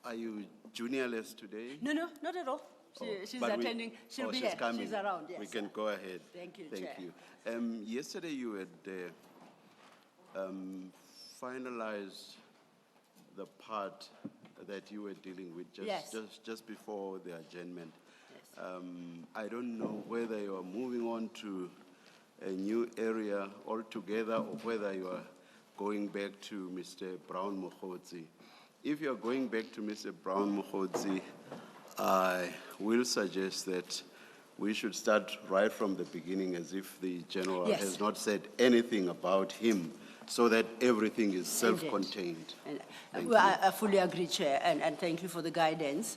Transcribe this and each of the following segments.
Are you juniorless today? No, not at all. She's But attending. She'll be she's here. coming. She's around, yes. We can go ahead. Thank you, Thank Chair. you. Yesterday you had finalized the part that you were dealing with just before the adjournment. Yes. I don't know whether you are moving on to a new area altogether or whether you are going back to Mr. Brown Mokhodzi. If you are going back to Mr. Brown Mokhodzi, I will suggest that we should start right from the beginning as if the general has not said anything about him, so that everything is self-contained. I fully agree, Chair, and thank you for the guidance.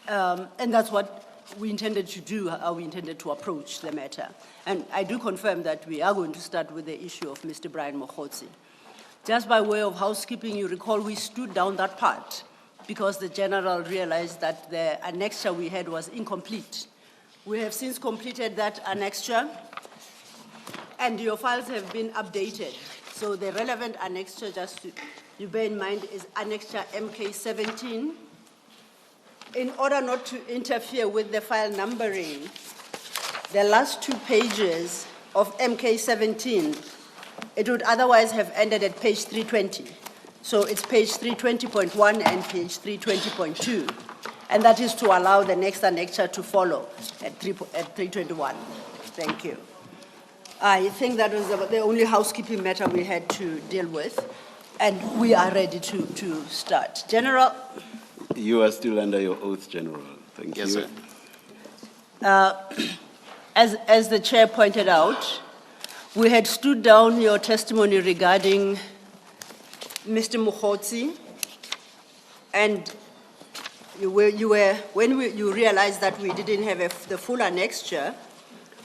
And that's what we intended to do, how we intended to approach the matter. And I do confirm that we are going to start with the issue of Mr. Brian Mokhodzi. Just by way of housekeeping, you recall we stood down that part because the general realized that the annexure we had was incomplete. We have since completed that annexure, and your files have been updated. So the relevant annexure, just to you bear in mind, is annexure MK17. In order not to interfere with the file numbering, the last 2 pages of MK17, it would otherwise have ended at page 320. So it's page 320.1 and page 320.2. And that is to allow the next annexure to follow at 321. Thank you. I think that was the only housekeeping matter we had to deal with, and we are ready to start. General? You are still under your oath, General. Thank you. Yes, sir. As the chair pointed out, we had stood down your testimony regarding Mr. Mokhodzi, and when you realized that we didn't have the full annexure,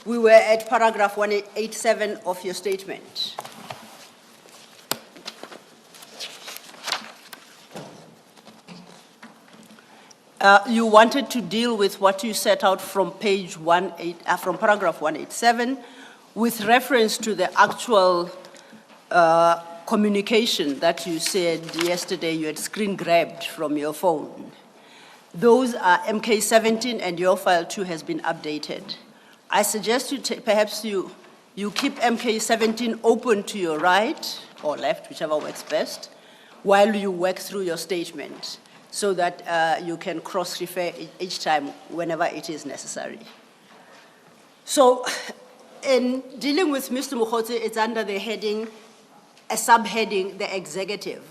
we were at paragraph 187 of your statement. You wanted to deal with what you set out from from paragraph 187 with reference to the actual communication that you said yesterday you had screen grabbed from your phone. Those are MK17 and your file too has been updated. I suggest you perhaps you keep MK17 open to your right or left, whichever works best, while you work through your statement, so that you can cross-refer each time whenever it is necessary. So, in dealing with Mr. Mokhodzi, it's under the heading, a subheading, the executive,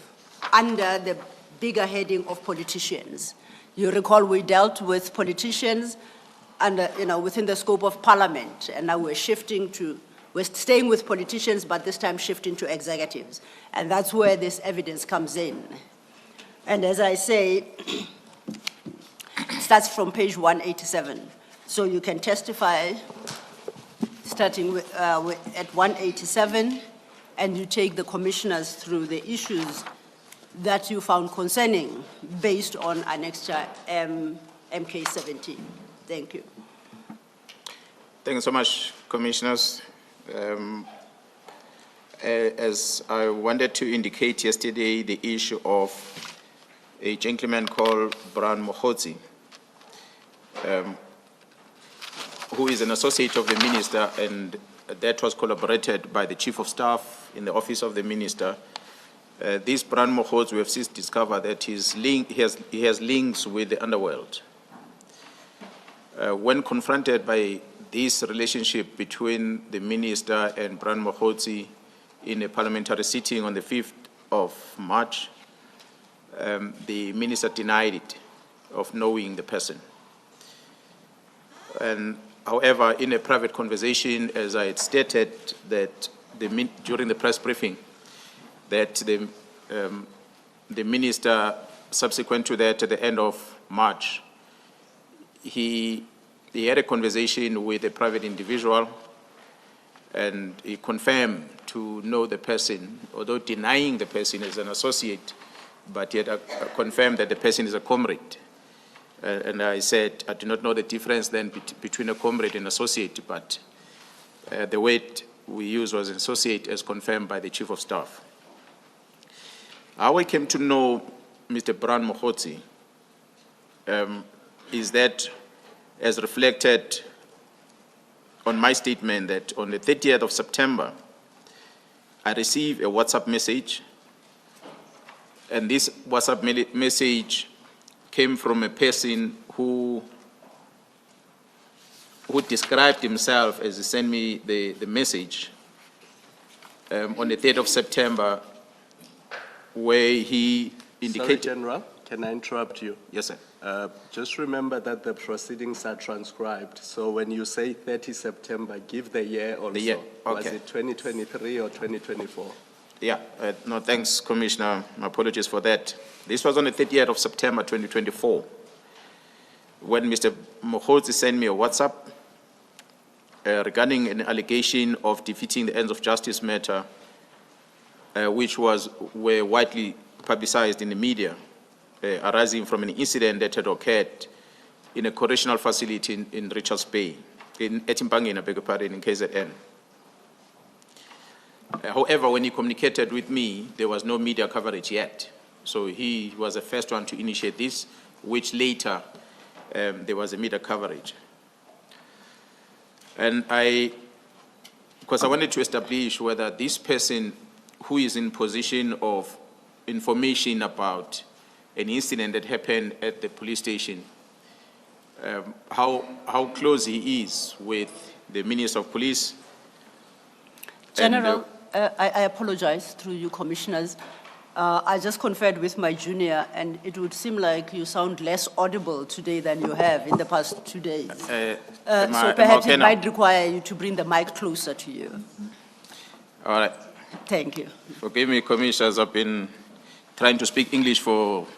under the bigger heading of politicians. You recall we dealt with politicians under, within the scope of parliament, and now we're staying with politicians, but this time shifting to executives. And that's where this evidence comes in. And as I say, it starts from page 187. So you can testify starting at 187, and you take the commissioners through the issues that you found concerning based on annexure MK17. Thank you. Thank you so much, Commissioners. As I wanted to indicate yesterday, the issue of a gentleman called Brian Mokhodzi, who is an associate of the minister, and that was collaborated by the Chief of Staff in the office of the minister. This Brian Mokhodzi, we have since discovered that he has links with the underworld. When confronted by this relationship between the minister and Brian Mokhodzi in a parliamentary sitting on the 5th of March, the minister denied it, of knowing the person. And however, in a private conversation, as I had stated, that during the press briefing, that the minister, subsequent to that, at the end of March, he had a conversation with a private individual, and he confirmed to know the person, although denying the person as an associate, but yet confirmed that the person is a comrade. And I said, I do not know the difference then between a comrade and associate, but the word we used was associate, as confirmed by the Chief of Staff. How I came to know Mr. Brian Mokhodzi is that as reflected on my statement that on the 30th of September, I received a WhatsApp message, and this WhatsApp message came from a person who described himself as he sent me the message on the 3rd of September, where he indicated... Sorry, General, can I interrupt you? Yes, sir. Just remember that the proceedings are transcribed, so when you say 30 September, give the year also. The year, Was okay. it 2023 or 2024? Yeah, no, thanks, Commissioner. My apologies for that. This was on the 30th of September, 2024, when Mr. Mokhotsi sent me a WhatsApp regarding an allegation of defeating the ends of justice matter, which were widely publicized in the media, arising from an incident that had occurred in a correctional facility in Richards Bay, at Mpangeni, I beg your pardon, in KZN. However, when he communicated with me, there was no media coverage yet. So he was the first one to initiate this, which later there was a media coverage. And because I wanted to establish whether this person who is in possession of information about an incident that happened at the police station, how close he is with the Minister of Police. General, I apologize through you, commissioners. I just conferred with my junior, and it would seem like you sound less audible today than you have in the past 2 days. So perhaps it might require you to bring the mic closer to you. All right. Thank you. Forgive me, commissioners, I've been trying to speak English for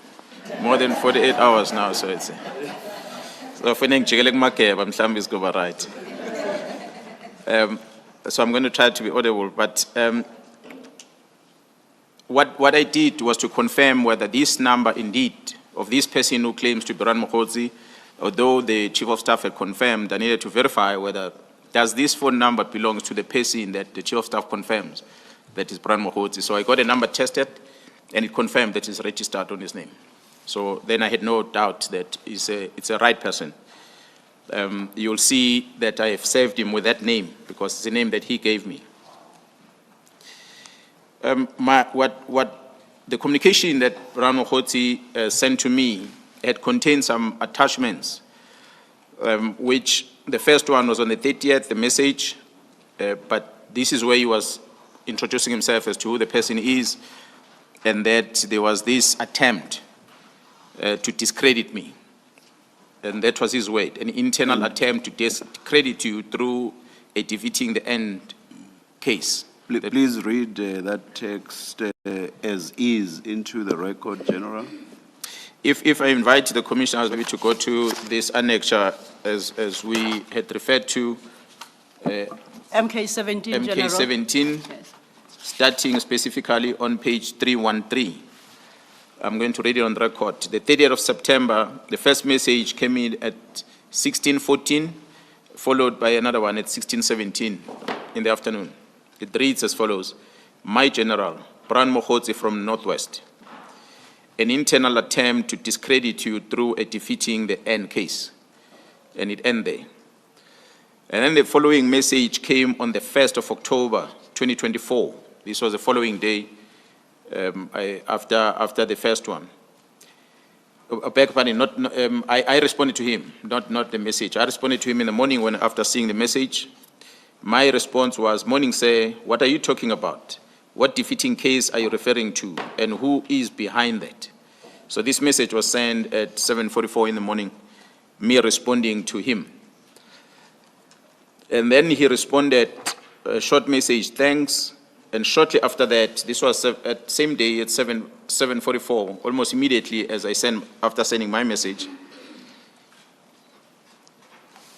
more than 48 hours now, so it's... So if I'm right. So I'm going to try to be audible, but what I did was to confirm whether this number indeed of this person who claims to be Brian Mokhotsi, although the Chief of Staff had confirmed, I needed to verify whether does this phone number belongs to the person that the Chief of Staff confirms that is Brian Mokhotsi. So I got a number tested, and it confirmed that it's registered on his name. So then I had no doubt that it's a right person. You'll see that I have saved him with that name because it's the name that he gave me. What the communication that Brian Mokhotsi sent to me had contained some attachments, which the first one was on the 30th, the message, but this is where he was introducing himself as to who the person is, and that there was this attempt to discredit me. And that was his word, an internal attempt to discredit you through a defeating the end case. Please read that text as is into the record, General. If I invite the commissioners maybe to go to this annexure as we had referred to. MK17, General. MK17, Yes. starting specifically on page 313. I'm going to read it on the record. The 30th of September, the first message came in at 16:14, followed by another one at 16:17 in the afternoon. It reads as follows: My General, Brian Mokhotsi from Northwest. An internal attempt to discredit you through a defeating the end case. And it ended there. And then the following message came on the 1st of October, 2024. This was the following day after the first one. I responded to him, not the message. I responded to him in the morning after seeing the message. My response was, morning, sir, what are you talking about? What defeating case are you referring to? And who is behind that? So this message was sent at 7:44 in the morning, me responding to him. And then he responded, a short message, thanks. And shortly after that, this was at same day at 7:44, almost immediately as after sending my message.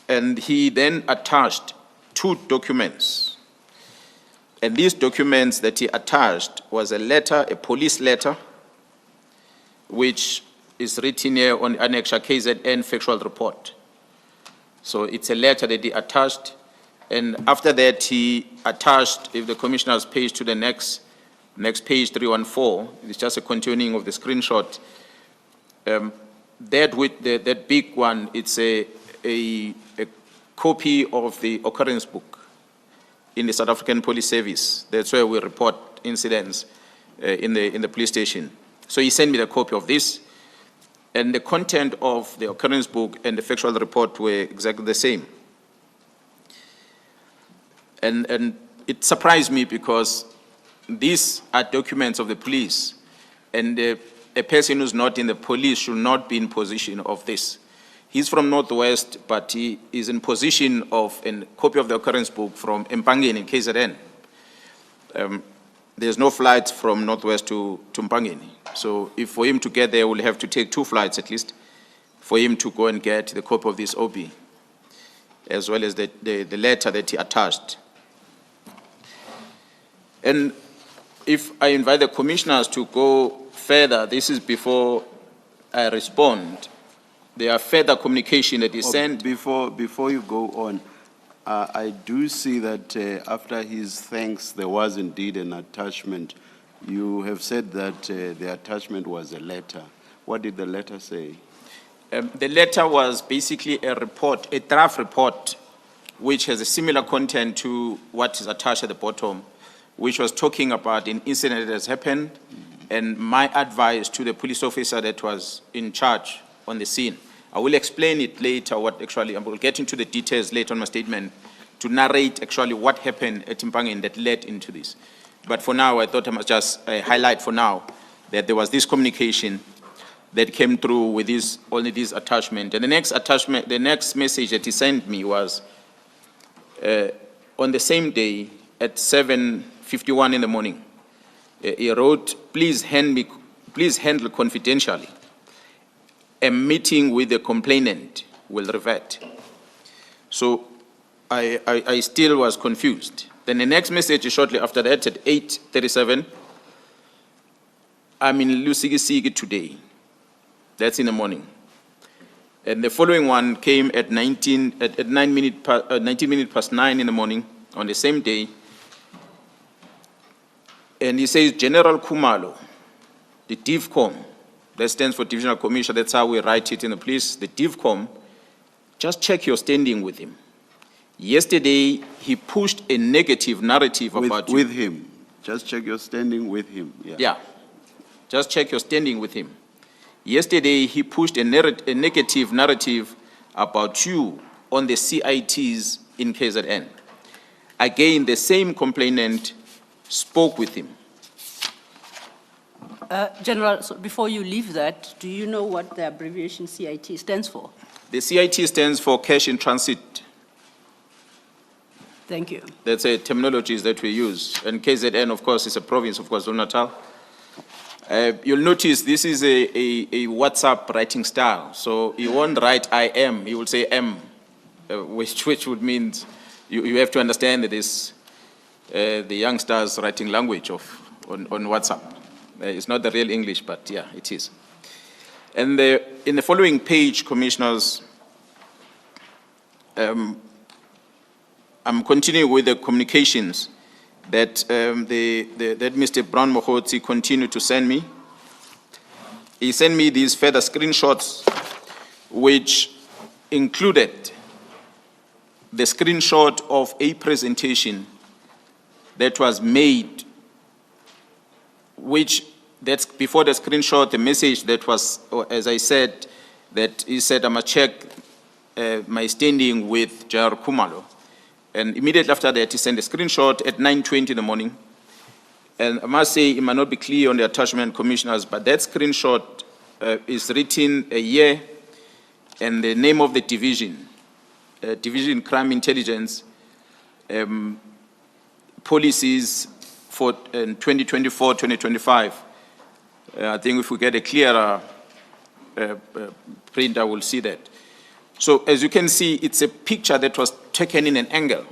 And he then attached 2 documents. And these documents that he attached was a letter, a police letter, which is written here on Annexure KZN factual report. So it's a letter that he attached. And after that, he attached, if the commissioner's page to the next page, 314, it's just a continuing of the screenshot, that big one, it's a copy of the occurrence book in the South African Police Service. That's where we report incidents in the police station. So he sent me the copy of this, and the content of the occurrence book and the factual report were exactly the same. And it surprised me because these are documents of the police, and a person who's not in the police should not be in possession of this. He's from Northwest, but he is in possession of a copy of the occurrence book from Mpangeni in KZN. There's no flights from Northwest to Mpangeni. So if for him to get there, we'll have to take 2 flights at least for him to go and get the copy of this OB, as well as the letter that he attached. And if I invite the commissioners to go further, this is before I respond. There are further communication that is sent. Before you go on, I do see that after his thanks, there was indeed an attachment. You have said that the attachment was a letter. What did the letter say? The letter was basically a report, a draft report, which has a similar content to what is attached at the bottom, which was talking about an incident that has happened, and my advice to the police officer that was in charge on the scene. I will explain it later, what actually, I will get into the details later on my statement to narrate actually what happened at Mpangeni that led into this. But for now, I thought I must just highlight for now that there was this communication that came through with this, only this attachment. And the next attachment, the next message that he sent me was on the same day at 7:51 in the morning. He wrote, please handle confidentially. A meeting with the complainant will revert. So I still was confused. Then the next message shortly after that at 8:37, I'm in Lusikisiki today. That's in the morning. And the following one came at 19 minutes past 9 in the morning on the same day. And he says, General Khumalo, the DIVCOM, that stands for Divisional Commissioner, that's how we write it in the police, the DIVCOM, just check your standing with him. Yesterday, he pushed a negative narrative about you. With him. Just check your standing with him. Yeah. Just check your standing with him. Yesterday, he pushed a negative narrative about you on the CITs in KZN. Again, the same complainant spoke with him. General, so before you leave that, do you know what the abbreviation CIT stands for? The CIT stands for cash in transit. Thank you. That's a terminology that we use. And KZN, of course, is a province of KwaZulu-Natal. You'll notice this is a WhatsApp writing style. So you won't write I am, you will say M, which would mean you have to understand that this, the youngsters writing language on WhatsApp. It's not the real English, but yeah, it is. And in the following page, commissioners, I'm continuing with the communications that that Mr. Brown Mohotsi continued to send me. He sent me these further screenshots, which included the screenshot of a presentation that was made, which that's before the screenshot, the message that was, as I said, that he said, I must check my standing with General Khumalo. And immediately after that, he sent a screenshot at 9:20 in the morning. And I must say, it might not be clear on the attachment, commissioners, but that screenshot is written a year and the name of the division, Division Crime Intelligence, policies for 2024, 2025. I think if we get a clearer print, I will see that. So as you can see, it's a picture that was taken in an angle.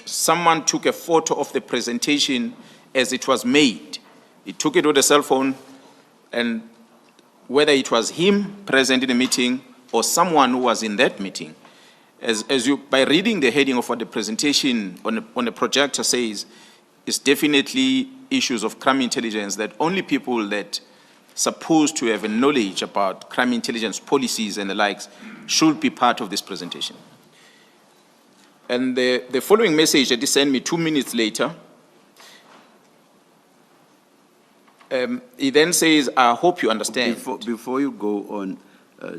Someone took a photo of the presentation as it was made. He took it with a cell phone, and whether it was him present in the meeting or someone who was in that meeting, by reading the heading of what the presentation on the projector says, it's definitely issues of crime intelligence that only people that supposed to have a knowledge about crime intelligence policies and the likes should be part of this presentation. And the following message that he sent me 2 minutes later, he then says, I hope you understand. Before you go on,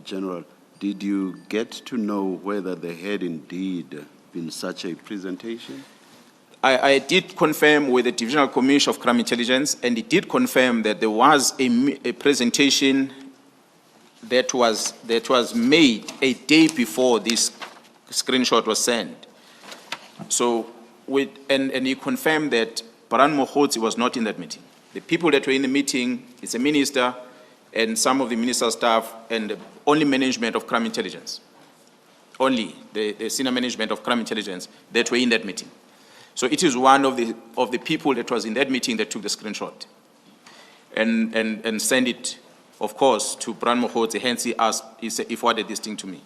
General, did you get to know whether there had indeed been such a presentation? I did confirm with the Divisional Commission of Crime Intelligence, and it did confirm that there was a presentation that was made a day before this screenshot was sent. So, and he confirmed that Baran Mokhotsi was not in that meeting. The people that were in the meeting is a minister and some of the minister's staff and the only management of crime intelligence. Only the senior management of crime intelligence that were in that meeting. So it is one of the people that was in that meeting that took the screenshot and sent it, of course, to Baran Mokhotsi. Hence he forwarded this thing to me.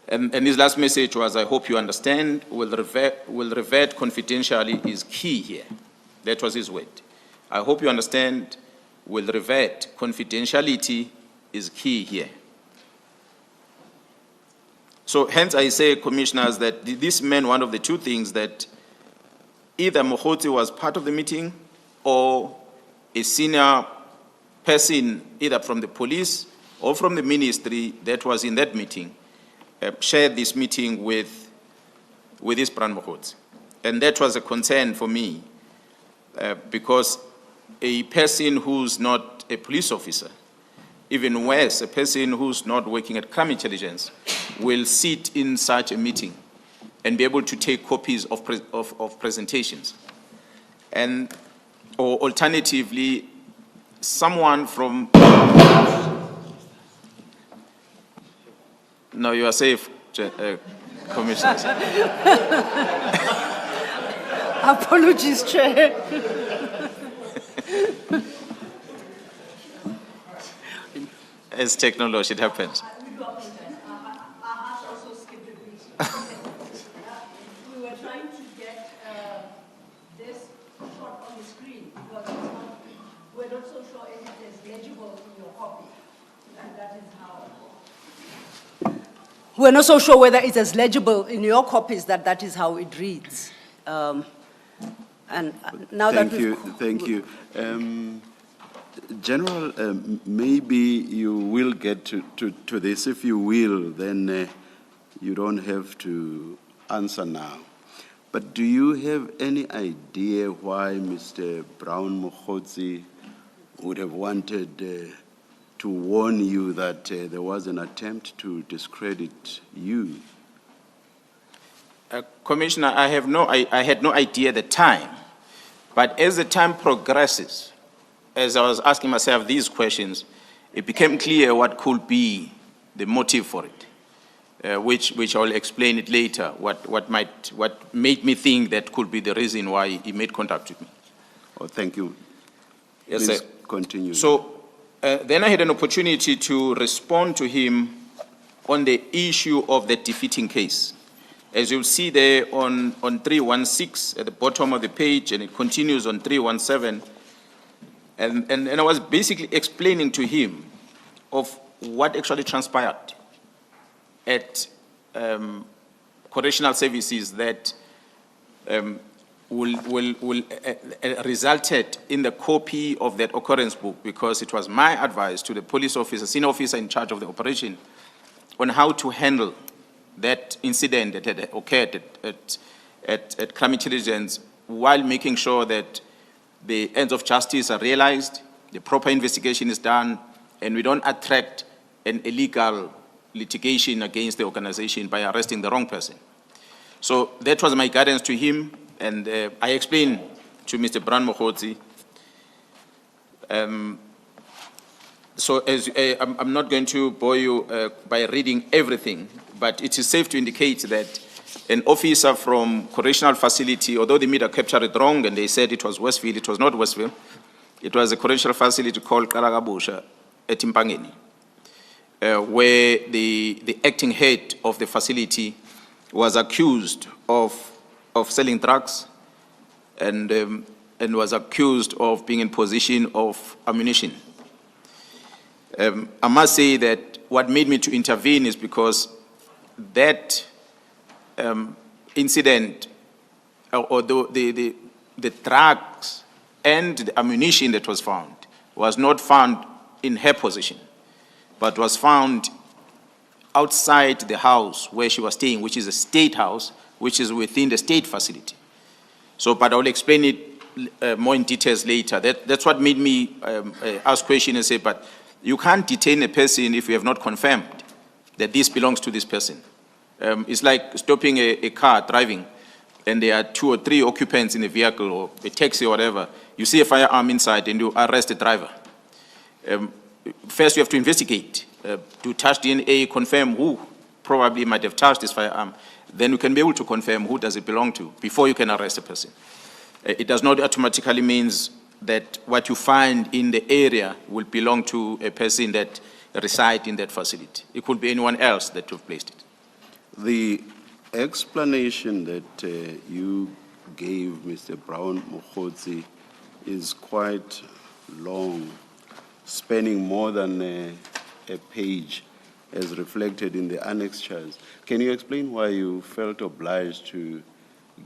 And his last message was, I hope you understand, will revert confidentially is key here. That was his word. I hope you understand, will revert confidentiality is key here. So hence I say, commissioners, that this meant one of the two things, that either Mokhotsi was part of the meeting or a senior person, either from the police or from the ministry that was in that meeting, shared this meeting with this Baran Mokhotsi. And that was a concern for me, because a person who's not a police officer, even worse, a person who's not working at crime intelligence, will sit in such a meeting and be able to take copies of presentations. Or alternatively, someone from... No, you are safe, commissioners. Apologies, Chair. It's technology, it happens. We were trying to get this shot on the screen because we're not so sure if it is legible in your copy. And that is how. We're not so sure whether it's as legible in your copies that is how it reads. And now Thank you. General, maybe you will get to this. If you will, then you don't have to answer now. But do you have any idea why Mr. Brown Mokhotsi would have wanted to warn you that there was an attempt to discredit you? Commissioner, I had no idea at the time. But as the time progresses, as I was asking myself these questions, it became clear what could be the motive for it, which I'll explain it later, what made me think that could be the reason why he made contact with me. Oh, thank you. Yes, Please sir. Continue. So then I had an opportunity to respond to him on the issue of the defeating case. As you'll see there on 316 at the bottom of the page, and it continues on 317, and I was basically explaining to him of what actually transpired at correctional services that resulted in the copy of that occurrence book, because it was my advice to the police officer, senior officer in charge of the operation, on how to handle that incident that had occurred at crime intelligence, while making sure that the ends of justice are realized, the proper investigation is done, and we don't attract an illegal litigation against the organization by arresting the wrong person. So that was my guidance to him, and I explained to Mr. Baran Mokhotsi. So as I'm not going to bore you by reading everything, but it is safe to indicate that an officer from correctional facility, although the media captured it wrong and they said it was Westfield, it was not Westfield. It was a correctional facility called Kalagabusha at Impangeni, where the acting head of the facility was accused of selling drugs and was accused of being in possession of ammunition. I must say that what made me to intervene is because that incident, or the drugs and the ammunition that was not found in her possession, but was found outside the house where she was staying, which is a state house, which is within the state facility. So, but I will explain it more in details later. That's what made me ask questions and say, but you can't detain a person if you have not confirmed that this belongs to this person. It's like stopping a car driving, and there are 2 or 3 occupants in the vehicle or a taxi or whatever. You see a firearm inside and you arrest the driver. First, you have to investigate, to touch DNA, confirm who probably might have touched this firearm. Then you can be able to confirm who does it belong to before you can arrest a person. It does not automatically means that what you find in the area will belong to a person that resides in that facility. It could be anyone else that you've placed it. The explanation that you gave, Mr. Brown Mokhotsi, is quite long, spanning more than a page, as reflected in the annexures. Can you explain why you felt obliged to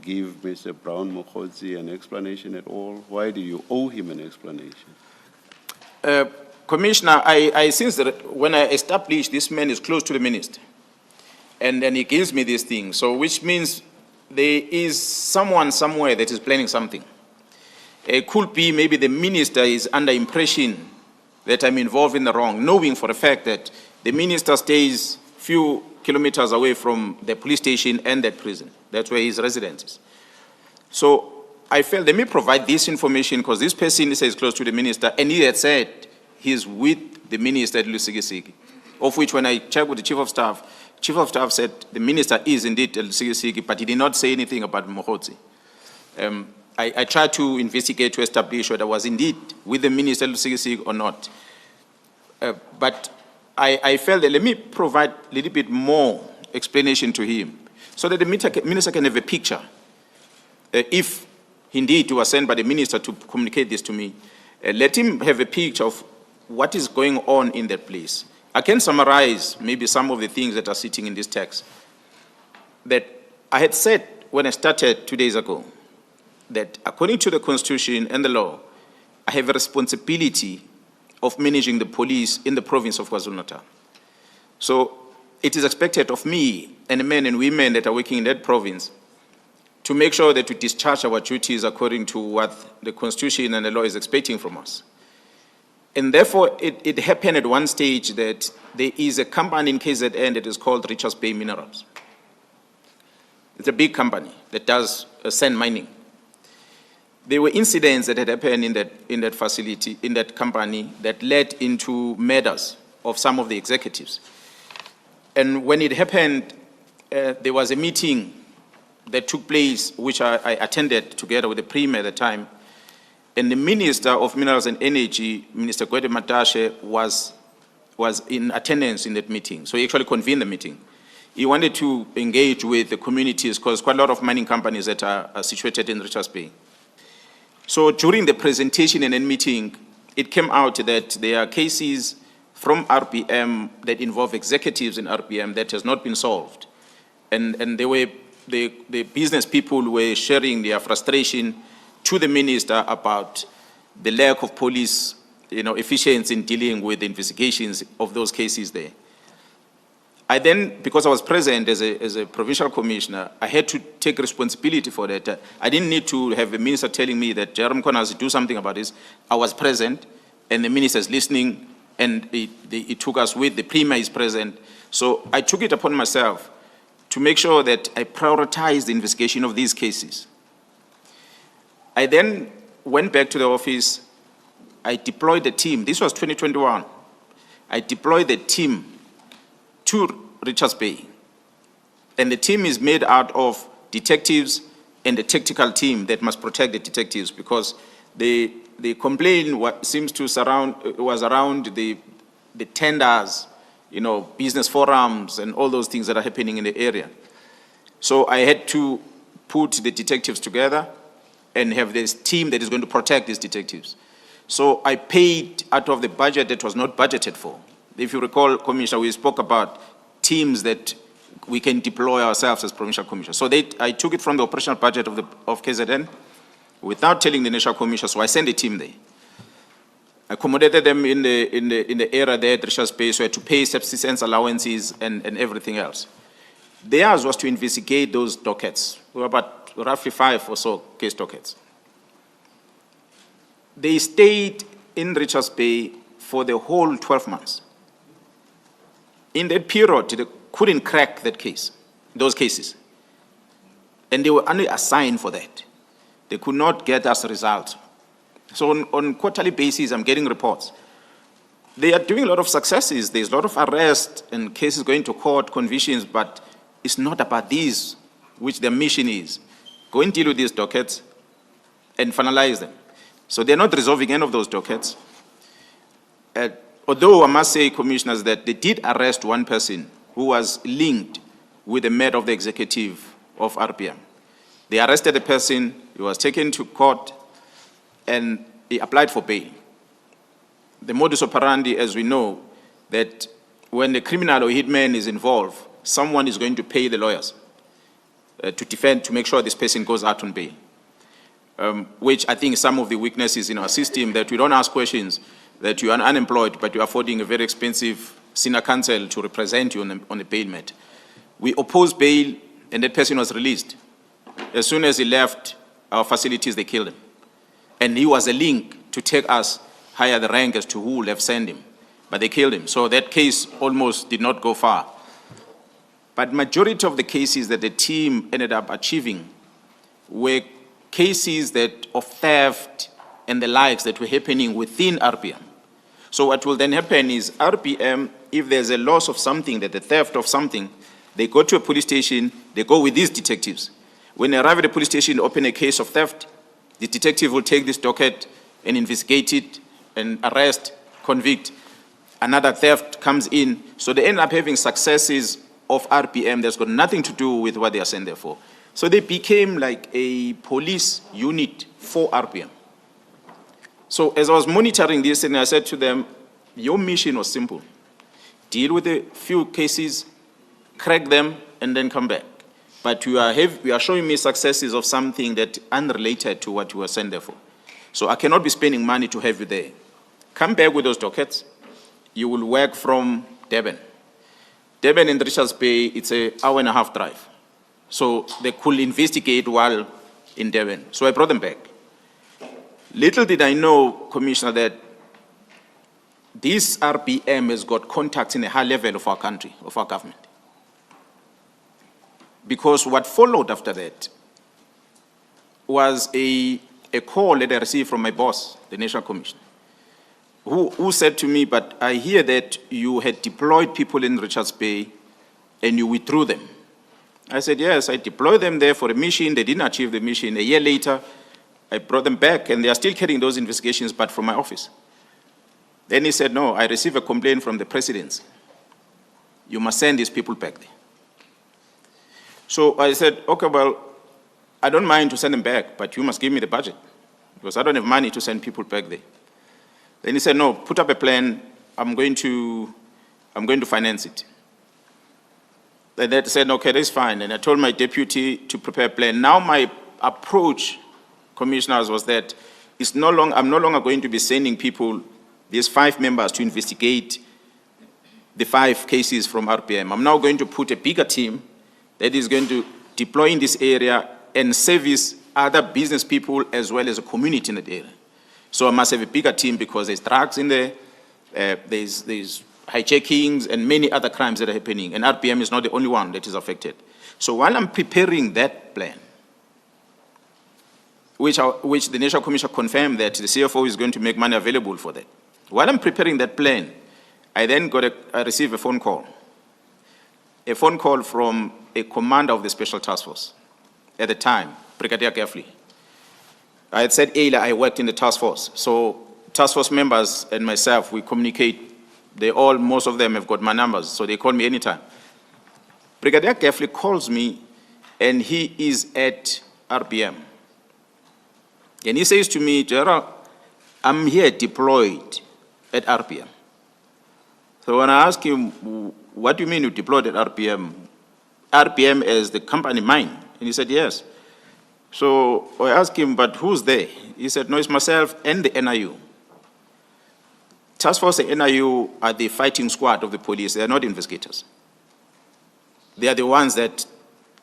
give Mr. Brown Mokhotsi an explanation at all? Why do you owe him an explanation? Commissioner, I since when I established this man is close to the minister, and then he gives me this thing, so which means there is someone somewhere that is planning something. It could be maybe the minister is under impression that I'm involved in the wrong, knowing for a fact that the minister stays few kilometers away from the police station and that prison. That's where his residence is. So I felt, let me provide this information because this person is close to the minister, and he had said he's with the minister at Lusigisigi, of which when I checked with the Chief of Staff said the minister is indeed at Lusigisigi, but he did not say anything about Mokhotsi. I tried to investigate to establish whether I was indeed with the minister at Lusigisigi or not. But I felt that let me provide a little bit more explanation to him so that the minister can have a picture. If indeed he was sent by the minister to communicate this to me, let him have a picture of what is going on in that place. I can summarize maybe some of the things that are sitting in this text. That I had said when I started 2 days ago, that according to the Constitution and the law, I have a responsibility of managing the police in the province of KwaZulu-Natal. So it is expected of me and the men and women that are working in that province to make sure that we discharge our duties according to what the Constitution and the law is expecting from us. And therefore, it happened at one stage that there is a company in KZN that is called Richards Bay Minerals. It's a big company that does sand mining. There were incidents that had happened in that facility, in that company, that led into murders of some of the executives. And when it happened, there was a meeting that took place, which I attended together with the Premier at the time. And the Minister of Minerals and Energy, Minister Gwede Matashe, was in attendance in that meeting. So he actually convened the meeting. He wanted to engage with the communities because quite a lot of mining companies that are situated in Richards Bay. So during the presentation and then meeting, it came out that there are cases from RPM that involve executives in RPM that has not been solved. And the business people were sharing their frustration to the minister about the lack of police, efficiency in dealing with the investigations of those cases there. I then, because I was present as a provincial commissioner, I had to take responsibility for that. I didn't need to have a minister telling me that Jerome Konas do something about this. I was present, and the minister is listening, and it took us with the Premier is present. So I took it upon myself to make sure that I prioritize the investigation of these cases. I then went back to the office. I deployed the team. This was 2021. I deployed the team to Richards Bay. And the team is made out of detectives and the tactical team that must protect the detectives because the complaint was around the tenders, business forums and all those things that are happening in the area. So I had to put the detectives together and have this team that is going to protect these detectives. So I paid out of the budget that was not budgeted for. If you recall, Commissioner, we spoke about teams that we can deploy ourselves as Provincial Commission. So I took it from the operational budget of KZN without telling the National Commission, so I sent a team there. I accommodated them in the area there at Richards Bay, so I had to pay subsistence allowances and everything else. Theirs was to investigate those dockets. There were about roughly 5 or so case dockets. They stayed in Richards Bay for the whole 12 months. In that period, they couldn't crack that case, those cases. And they were only assigned for that. They could not get us results. So on quarterly basis, I'm getting reports. They are doing a lot of successes. There's a lot of arrests and cases going to court, convictions, but it's not about these, which their mission is. Go and deal with these dockets and finalize them. So they're not resolving any of those dockets. Although I must say, commissioners, that they did arrest one person who was linked with the matter of the executive of RPM. They arrested the person, he was taken to court, and he applied for bail. The modus operandi, as we know, that when the criminal or hitman is involved, someone is going to pay the lawyers to defend, to make sure this person goes out on bail. Which I think some of the weaknesses in our system, that we don't ask questions, that you are unemployed, but you are affording a very expensive senior counsel to represent you on a bail matter. We opposed bail, and that person was released. As soon as he left our facilities, they killed him. And he was a link to take us higher the rank as to who would have sent him. But they killed him. So that case almost did not go far. But majority of the cases that the team ended up achieving were cases that of theft and the likes that were happening within RPM. So what will then happen is RPM, if there's a loss of something, that the theft of something, they go to a police station, they go with these detectives. When they arrive at the police station, open a case of theft, the detective will take this docket and investigate it and arrest, convict. Another theft comes in. So they end up having successes of RPM that's got nothing to do with what they are sent there for. So they became like a police unit for RPM. So as I was monitoring this, and I said to them, your mission was simple. Deal with a few cases, crack them, and then come back. But you are showing me successes of something that unrelated to what you were sent there for. So I cannot be spending money to have you there. Come back with those dockets. You will work from Durban. Durban and Richards Bay, it's an hour-and-a-half drive. So they could investigate while in Durban. So I brought them back. Little did I know, Commissioner, that this RPM has got contacts in a high level of our country, of our government. Because what followed after that was a call that I received from my boss, the National Commission, who said to me, but I hear that you had deployed people in Richards Bay and you withdrew them. I said, yes, I deployed them there for a mission. They didn't achieve the mission. A year later, I brought them back, and they are still carrying those investigations, but from my office. Then he said, no, I received a complaint from the presidency. You must send these people back there. So I said, okay, well, I don't mind to send them back, but you must give me the budget, because I don't have money to send people back there. Then he said, no, put up a plan. I'm going to finance it. Then they said, okay, that's fine. And I told my deputy to prepare a plan. Now my approach, commissioners, was that I'm no longer going to be sending people, these 5 members, to investigate the 5 cases from RPM. I'm now going to put a bigger team that is going to deploy in this area and service other business people as well as a community in that area. So I must have a bigger team because there's drugs in there, there's hijackings and many other crimes that are happening, and RPM is not the only one that is affected. So while I'm preparing that plan, which the National Commission confirmed that the CFO is going to make money available for that. While I'm preparing that plan, I then I received a phone call from a commander of the Special Task Force at the time, Brigadier Gaffley. I had said earlier I worked in the task force. So task force members and myself, we communicate. Most of them have got my numbers, so they call me anytime. Brigadier Gaffley calls me, and he is at RPM. And he says to me, Gerald, I'm here deployed at RPM. So when I ask him, what do you mean you deployed at RPM? RPM as the company mine? And he said, yes. So I asked him, but who's there? He said, no, it's myself and the NIU. Task Force and NIU are the fighting squad of the police. They are not investigators. They are the ones that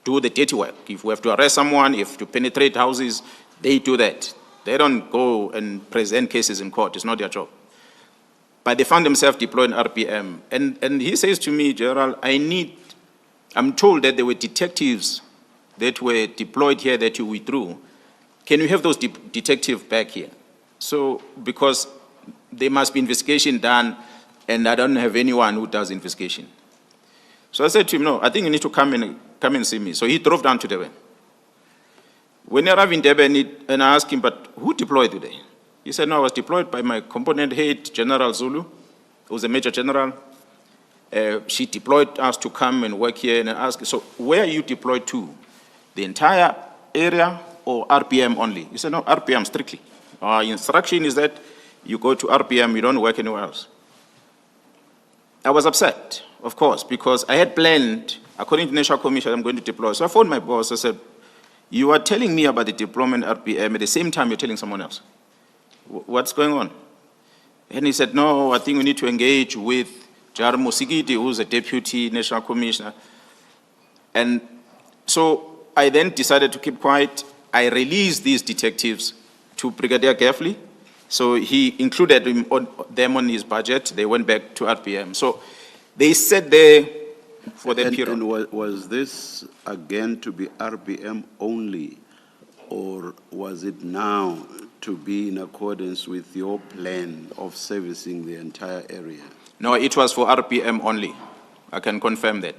do the dirty work. If we have to arrest someone, if to penetrate houses, they do that. They don't go and present cases in court. It's not their job. But they found themselves deployed in RPM. And he says to me, General, I'm told that there were detectives that were deployed here that you withdrew. Can you have those detectives back here? So, because there must be investigation done, and I don't have anyone who does investigation. So I said to him, no, I think you need to come and see me. So he drove down to Durban. When he arrived in Durban, and I asked him, but who deployed you there? He said, no, I was deployed by my component head, General Zulu, who was a major general. She deployed us to come and work here, and I asked, so where are you deployed to? The entire area or RPM only? He said, no, RPM strictly. Our instruction is that you go to RPM, you don't work anywhere else. I was upset, of course, because I had planned, according to National Commission, I'm going to deploy. So I phoned my boss, I said, you are telling me about the deployment RPM, at the same time you're telling someone else. What's going on? And he said, no, I think we need to engage with Jar Musigiti, who's a deputy national commissioner. And so I then decided to keep quiet. I released these detectives to Brigadier Gaffley. So he included them on his budget. They went back to RPM. So they sat there for that period. And was this again to be RPM only, or was it now to be in accordance with your plan of servicing the entire area? No, it was for RPM only. I can confirm that.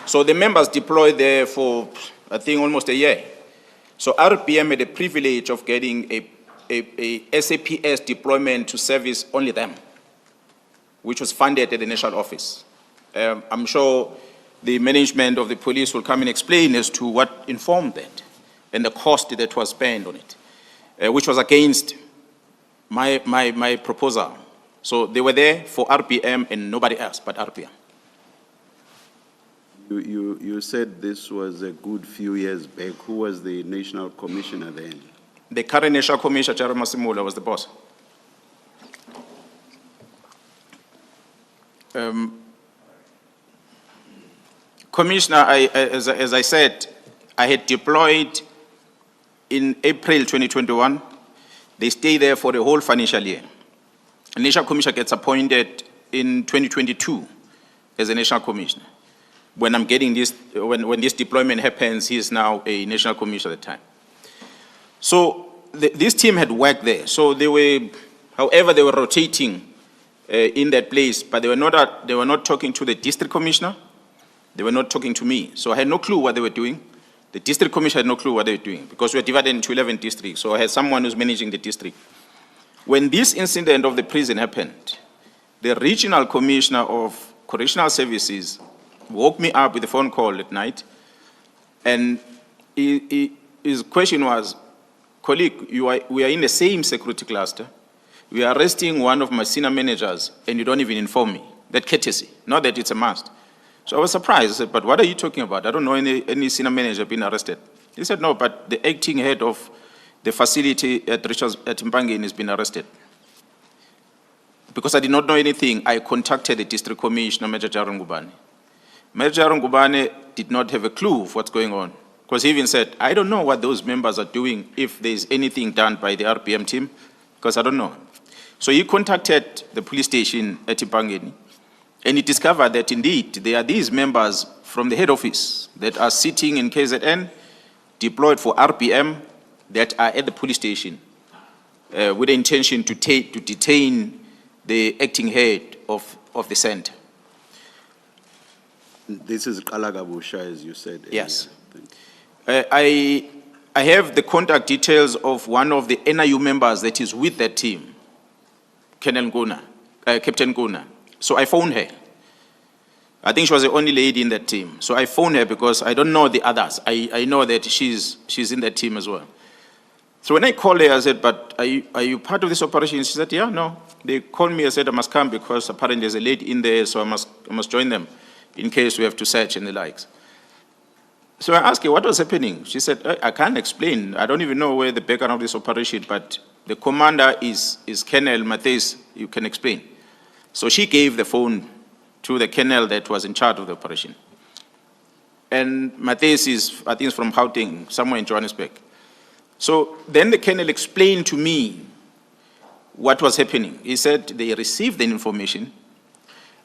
So the members deployed there for, I think, almost a year. So RPM had the privilege of getting a SAPS deployment to service only them, which was funded at the national office. I'm sure the management of the police will come and explain as to what informed that and the cost that was spent on it, which was against my proposal. So they were there for RPM and nobody else but RPM. You said this was a good few years back. Who was the national commissioner then? The current national commissioner, Chara Masimula, was the boss. Commissioner, as I said, I had deployed in April 2021. They stay there for the whole financial year. A national commissioner gets appointed in 2022 as a national commissioner. When I'm getting this, when this deployment happens, he is now a national commissioner at the time. So this team had worked there. So they were, however, they were rotating in that place, but they were not talking to the district commissioner. They were not talking to me. So I had no clue what they were doing. The district commissioner had no clue what they were doing because we were divided into 11 districts. So I had someone who's managing the district. When this incident of the prison happened, the regional commissioner of correctional services woke me up with a phone call at night, and his question was, colleague, we are in the same security cluster. We are arresting one of my senior managers, and you don't even inform me. That courtesy, not that it's a must. So I was surprised. I said, but what are you talking about? I don't know any senior manager being arrested. He said, no, but the acting head of the facility at Mpangeni has been arrested. Because I did not know anything, I contacted the district commissioner, Major Jaron Ngubane. Major Jaron Ngubane did not have a clue of what's going on. Because he even said, I don't know what those members are doing, if there's anything done by the RPM team, because I don't know. So he contacted the police station at Mpangeni, and he discovered that indeed there are these members from the head office that are sitting in KZN, deployed for RPM, that are at the police station with the intention to detain the acting head of the center. This is Kalagabusha, as you said earlier. Yes. I have the contact details of one of the NIU members that is with that team, Captain Guna. So I phoned her. I think she was the only lady in that team. So I phoned her because I don't know the others. I know that she's in that team as well. So when I called her, I said, but are you part of this operation? She said, yeah, no. They called me, I said, I must come because apparently there's a lady in there, so I must join them in case we have to search and the likes. So I asked her, what was happening? She said, I can't explain. I don't even know where the background of this operation, but the commander is Colonel Matthias, you can explain. So she gave the phone to the colonel that was in charge of the operation. And Matthias is, I think, from Gauteng, somewhere in Johannesburg. So then the colonel explained to me what was happening. He said they received the information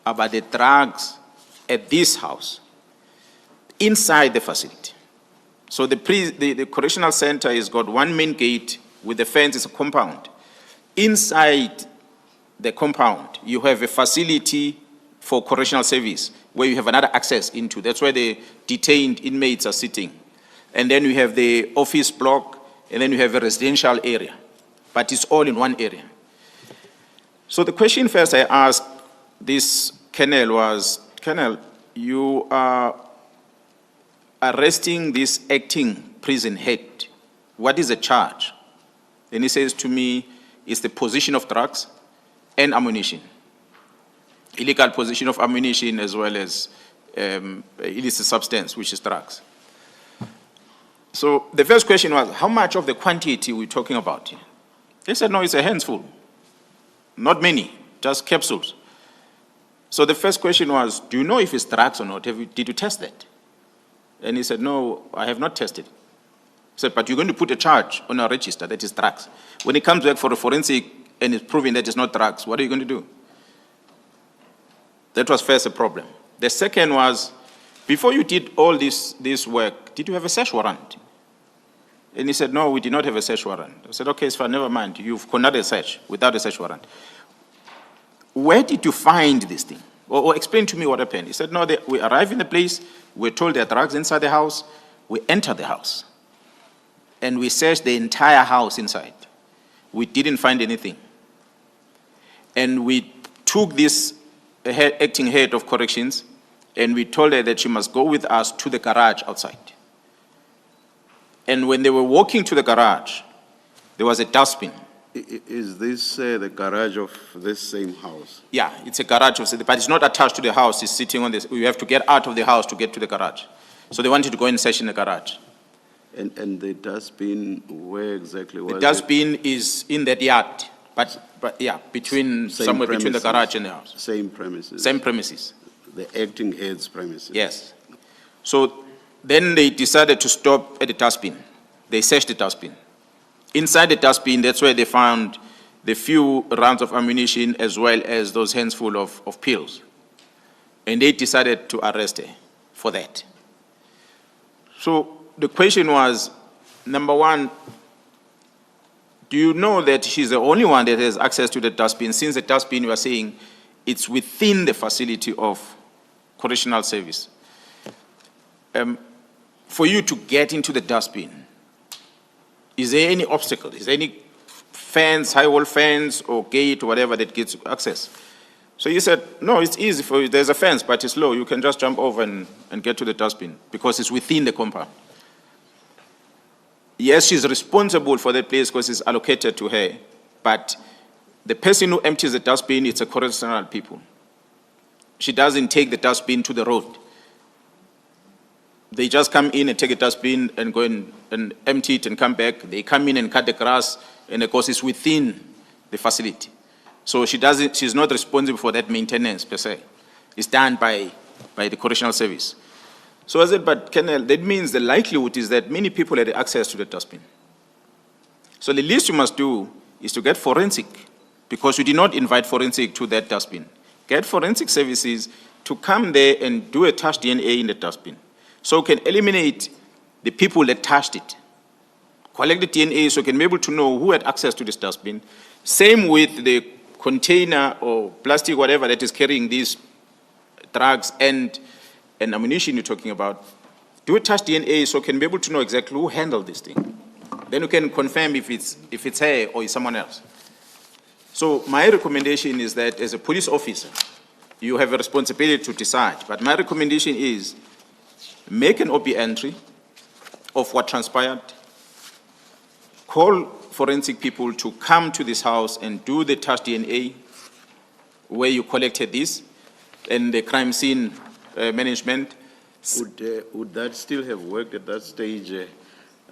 about the drugs at this house, inside the facility. So the correctional center has got one main gate with the fence, it's a compound. Inside the compound, you have a facility for correctional service where you have another access into. That's where the detained inmates are sitting. And then you have the office block, and then you have a residential area. But it's all in one area. So the question first I asked this colonel was, Colonel, you are arresting this acting prison head. What is the charge? Then he says to me, it's the possession of drugs and ammunition. Illegal possession of ammunition as well as illicit substance, which is drugs. So the first question was, how much of the quantity we're talking about? They said, no, it's a handful. Not many, just capsules. So the first question was, do you know if it's drugs or not? Did you test that? And he said, no, I have not tested. He said, but you're going to put a charge on our register that is drugs. When it comes back for a forensic and it's proven that it's not drugs, what are you going to do? That was first a problem. The second was, before you did all this work, did you have a search warrant? And he said, no, we did not have a search warrant. I said, okay, it's fine, never mind. You've conducted a search without a search warrant. Where did you find this thing? Or explain to me what happened. He said, no, we arrived in the place, we're told there are drugs inside the house, we entered the house. And we searched the entire house inside. We didn't find anything. And we took this acting head of corrections, and we told her that she must go with us to the garage outside. And when they were walking to the garage, there was a dustbin. Is this the garage of this same house? Yeah, it's a garage, but it's not attached to the house. It's sitting on this. We have to get out of the house to get to the garage. So they wanted to go and search in the garage. And the dustbin, where exactly was it? The dustbin is in that yard, but yeah, somewhere between the garage and the house. Same premises? Same premises. The acting head's premises? Yes. So then they decided to stop at the dustbin. They searched the dustbin. Inside the dustbin, that's where they found the few rounds of ammunition as well as those handful of pills. And they decided to arrest her for that. So the question was, number one, do you know that she's the only one that has access to the dustbin, since the dustbin, you are saying, it's within the facility of correctional service? For you to get into the dustbin, is there any obstacle? Is there any fence, high wall fence or gate or whatever that gets access? So he said, no, it's easy for you. There's a fence, but it's low. You can just jump over and get to the dustbin because it's within the compound. Yes, she's responsible for that place because it's allocated to her, but the person who empties the dustbin, it's a correctional people. She doesn't take the dustbin to the road. They just come in and take a dustbin and go in and empty it and come back. They come in and cut the grass, and of course it's within the facility. So she's not responsible for that maintenance per se. It's done by the correctional service. So I said, but Colonel, that means the likelihood is that many people had access to the dustbin. So the least you must do is to get forensic, because you did not invite forensic to that dustbin. Get forensic services to come there and do a touch DNA in the dustbin. So we can eliminate the people that touched it. Collect the DNA so we can be able to know who had access to this dustbin. Same with the container or plastic, whatever, that is carrying these drugs and ammunition you're talking about. Do a touch DNA so we can be able to know exactly who handled this thing. Then we can confirm if it's her or it's someone else. So my recommendation is that as a police officer, you have a responsibility to decide. But my recommendation is make an OB entry of what transpired, call forensic people to come to this house and do the touch DNA where you collected this, and the crime scene management. Would that still have worked at that stage?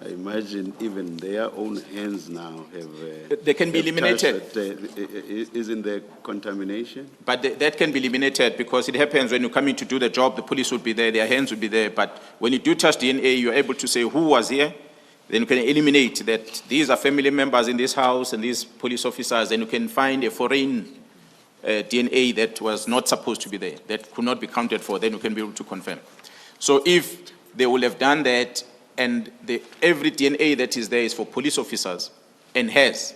I imagine even their own hands now have. They can be have eliminated. touched that, isn't there contamination? But that can be eliminated because it happens when you come in to do the job, the police would be there, their hands would be there. But when you do touch DNA, you're able to say who was here. Then you can eliminate that these are family members in this house and these police officers, and you can find a foreign DNA that was not supposed to be there, that could not be counted for, then you can be able to confirm. So if they will have done that, and every DNA that is there is for police officers and has,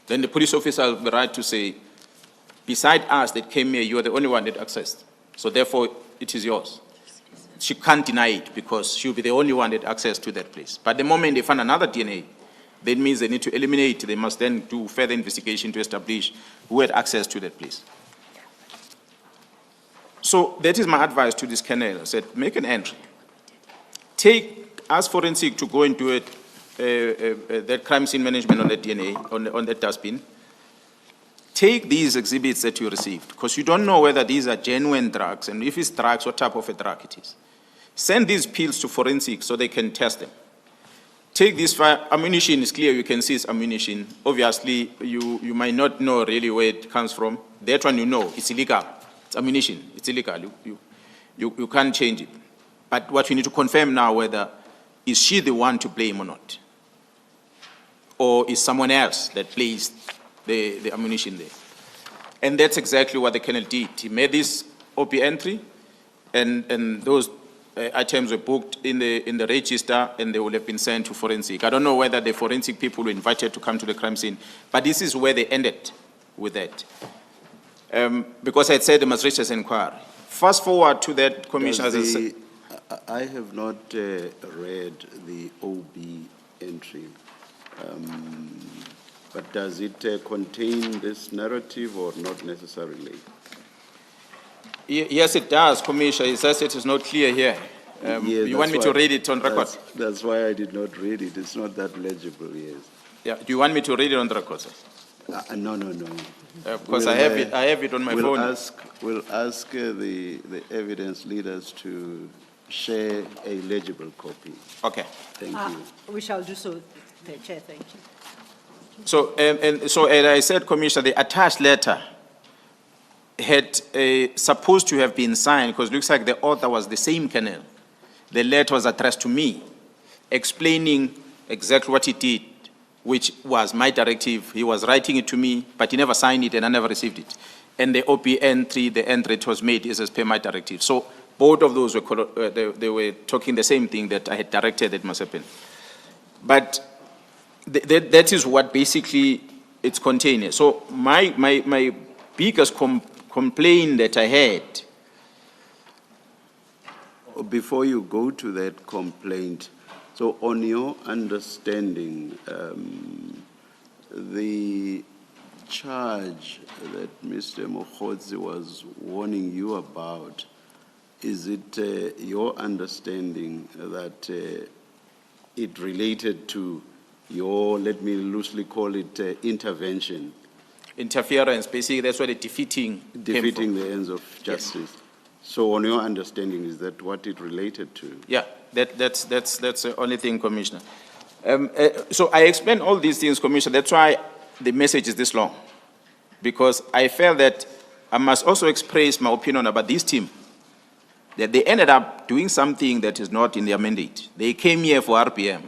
then the police officer will be right to say, beside us that came here, you are the only one that accessed. So therefore, it is yours. She can't deny it because she'll be the only one that access to that place. But the moment they find another DNA, that means they need to eliminate, they must then do further investigation to establish who had access to that place. So that is my advice to this kennel. I said, make an entry. Ask forensic to go and do it, that crime scene management on the DNA, on that dustbin. Take these exhibits that you received, because you don't know whether these are genuine drugs, and if it's drugs, what type of a drug it is. Send these pills to forensic so they can test them. Take this ammunition, is clear, you can see it's ammunition. Obviously, you might not know really where it comes from. That one you know, it's illegal. It's ammunition, it's illegal. You can't change it. But what we need to confirm now, whether is she the one to blame or not? Or is someone else that placed the ammunition there? And that's exactly what the colonel did. He made this OP entry, and those items were booked in the register, and they will have been sent to forensic. I don't know whether the forensic people were invited to come to the crime scene, but this is where they ended with that. Because I had said they must reach as an inquiry. Fast forward to that commission. As I said, I have not read the OB entry, but does it contain this narrative or not necessarily? Yes, it does, Commissioner. It says it is not clear here. You want me to read it on record? That's why I did not read it. It's not that legible, yes. Yeah. Do you want me to read it on the record, sir? No. Because I have it on my phone. We'll ask the evidence leaders to share a legible copy. Okay. Thank you. We shall do so, Chair, thank you. So, so as I said, Commissioner, the attached letter had supposed to have been signed, because it looks like the author was the same colonel. The letter was addressed to me, explaining exactly what he did, which was my directive. He was writing it to me, but he never signed it and I never received it. And the OP entry, the entry it was made is as per my directive. So both of those were, they were talking the same thing, that I had directed that must happen. But that is what basically it's contained. So my biggest complaint that I had. Before you go to that complaint, so on your understanding, the charge that Mr. Mokhodzi was warning you about, is it your understanding that it related to your, let me loosely call it, intervention? Interference, basically, that's what the defeating the ends of justice. Yes. So on your understanding, is that what it related to? Yeah, that's the only thing, Commissioner. So I explained all these things, Commissioner. That's why the message is this long. Because I felt that I must also express my opinion about this team. That they ended up doing something that is not in their mandate. They came here for RPM.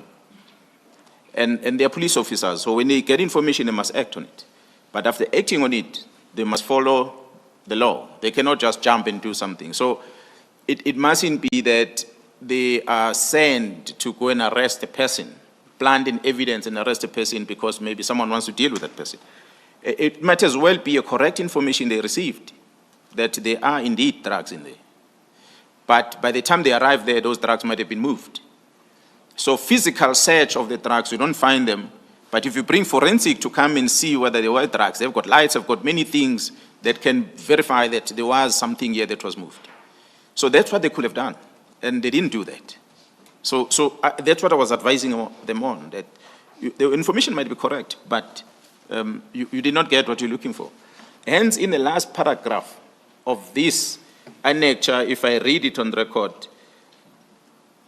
And they're police officers, so when they get information, they must act on it. But after acting on it, they must follow the law. They cannot just jump and do something. So it mustn't be that they are sent to go and arrest a person, plant in evidence and arrest a person because maybe someone wants to deal with that person. It might as well be a correct information they received, that there are indeed drugs in there. But by the time they arrive there, those drugs might have been moved. So physical search of the drugs, you don't find them. But if you bring forensic to come and see whether they were drugs, they've got lights, they've got many things that can verify that there was something here that was moved. So that's what they could have done, and they didn't do that. So that's what I was advising them on, that the information might be correct, but you did not get what you're looking for. Hence, in the last paragraph of this annexure, if I read it on record,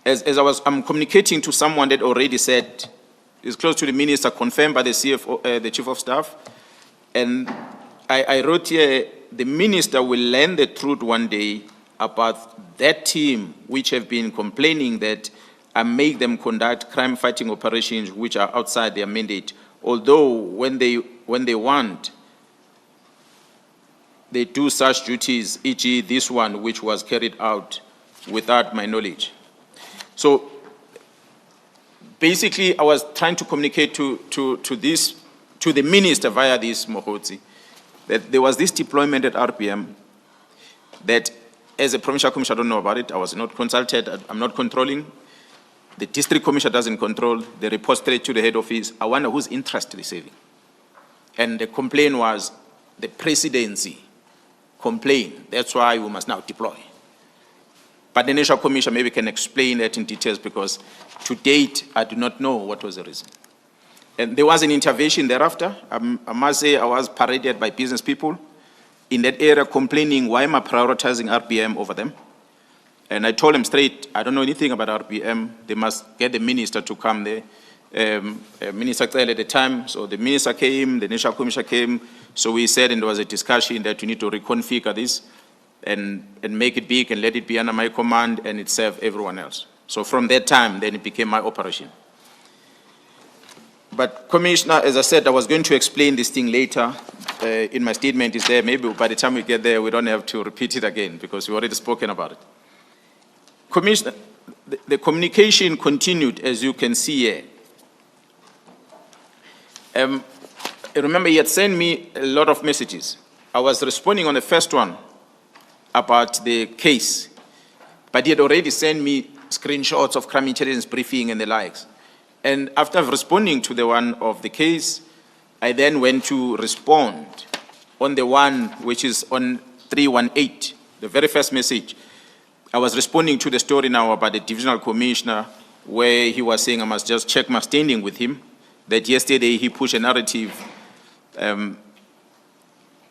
as I'm communicating to someone that already said, is close to the minister, confirmed by the CFO, the Chief of Staff, and I wrote here, the minister will learn the truth one day about that team which have been complaining that I make them conduct crime-fighting operations which are outside their mandate. Although when they want, they do such duties, e.g. this one which was carried out without my knowledge. So basically, I was trying to communicate to the minister via this Mohotsi, that there was this deployment at RPM that as a provincial commissioner, I don't know about it. I was not consulted. I'm not controlling. The district commissioner doesn't control. They report straight to the head office. I wonder whose interest receiving. And the complaint was the presidency complained. That's why we must now deploy. But the National Commission maybe can explain that in details, because to date, I do not know what was the reason. And there was an intervention thereafter. I must say I was paraded by business people in that area complaining, why am I prioritizing RPM over them? And I told them straight, I don't know anything about RPM. They must get the minister to come there. Minister Cele at the time, so the minister came, the National Commission came, so we said, and there was a discussion that you need to reconfigure this and make it big and let it be under my command and it serve everyone else. So from that time, then it became my operation. But Commissioner, as I said, I was going to explain this thing later. In my statement is there. Maybe by the time we get there, we don't have to repeat it again because we already spoken about it. Commissioner, the communication continued, as you can see here. Remember, he had sent me a lot of messages. I was responding on the first one about the case, but he had already sent me screenshots of crime intelligence briefing and the likes. And after responding to the one of the case, I then went to respond on the one which is on 318, the very first message. I was responding to the story now about the divisional commissioner where he was saying I must just check my standing with him, that yesterday he pushed a narrative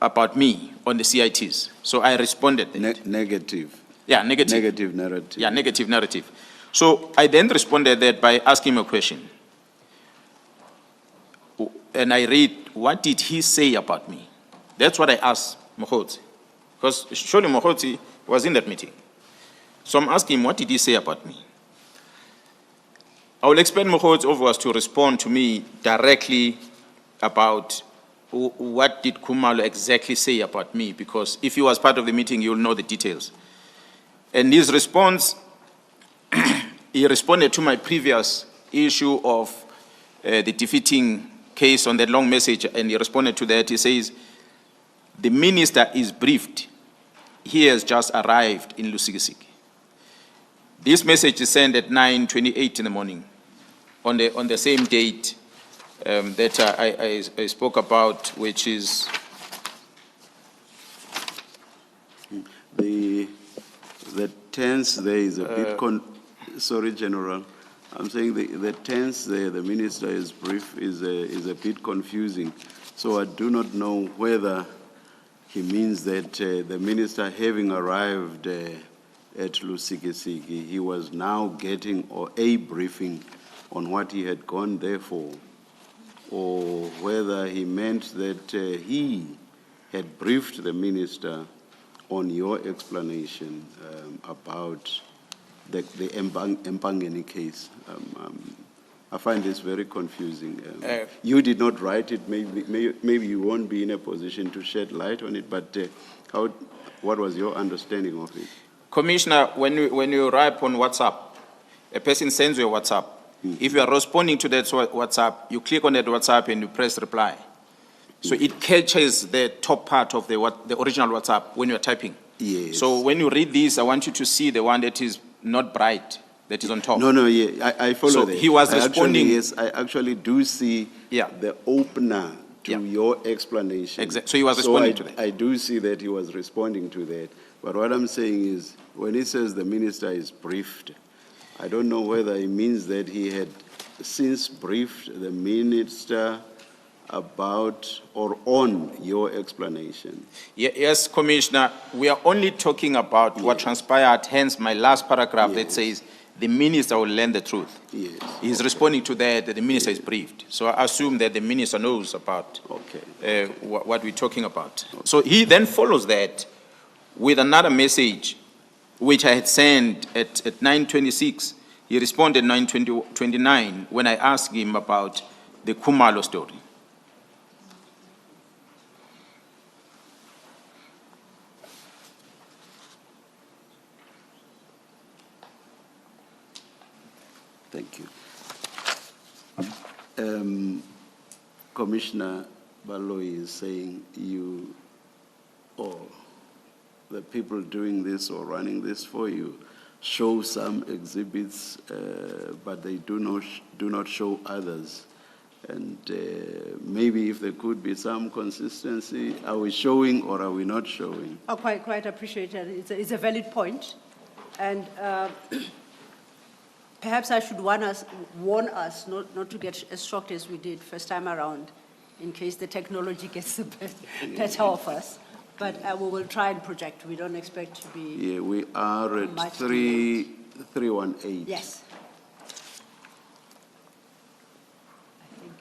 about me on the CITs. So I responded. Negative. Yeah, negative. Negative narrative. Yeah, negative narrative. So I then responded that by asking him a question. And I read, what did he say about me? That's what I asked Mohotsi. Because surely Mohotsi was in that meeting. So I'm asking him, what did he say about me? I will expect Mohotsi Overs to respond to me directly about what did Khumalo exactly say about me, because if he was part of the meeting, you'll know the details. And his response, he responded to my previous issue of the defeating case on that long message, and he responded to that. He says, the minister is briefed. He has just arrived in Lusikisiki. This message is sent at 9:28 in the morning, on the same date that I spoke about, which is the tense there is a bit sorry, General. I'm saying the tense there, the minister is brief, is a bit confusing. So I do not know whether he means that the minister having arrived at Lusikisiki, he was now getting a briefing on what he had gone there for, or whether he meant that he had briefed the minister on your explanation about the Mpangeni case. I find this very confusing. You did not write it. Maybe you won't be in a position to shed light on it, but what was your understanding of it? Commissioner, when you write on WhatsApp, a person sends you a WhatsApp. If you are responding to that WhatsApp, you click on that WhatsApp and you press reply. So it catches the top part of the original WhatsApp when you're typing. Yes. So when you read this, I want you to see the one that is not bright, that is on top. No, yeah, I follow so that. He was responding. Yes, I actually do see the opener to your explanation. Exactly. So he was responding to that. I do see that he was responding to that. But what I'm saying is, when he says the minister is briefed, I don't know whether he means that he had since briefed the minister about or on your explanation? Yes, Commissioner, we are only talking about what transpired, hence my last paragraph that Yes. says the minister will learn the truth. Yes. He's responding to that the minister is briefed. So I assume that the minister knows about Okay. what we're talking about. So he then follows that with another message, which I had sent at 9:26. He responded 9:29 when I asked him about the Kumalo story. Thank you. Commissioner Baloyi is saying you, or the people doing this or running this for you, show some exhibits, but they do not show others. And maybe if there could be some consistency, are we showing or are we not showing? Oh, quite appreciated. It's a valid point. And perhaps I should warn us not to get as shocked as we did first time around, in case the technology gets the better of us. But we will try and project. We don't expect to be. Yeah, we are at Much 318. Yes. I think,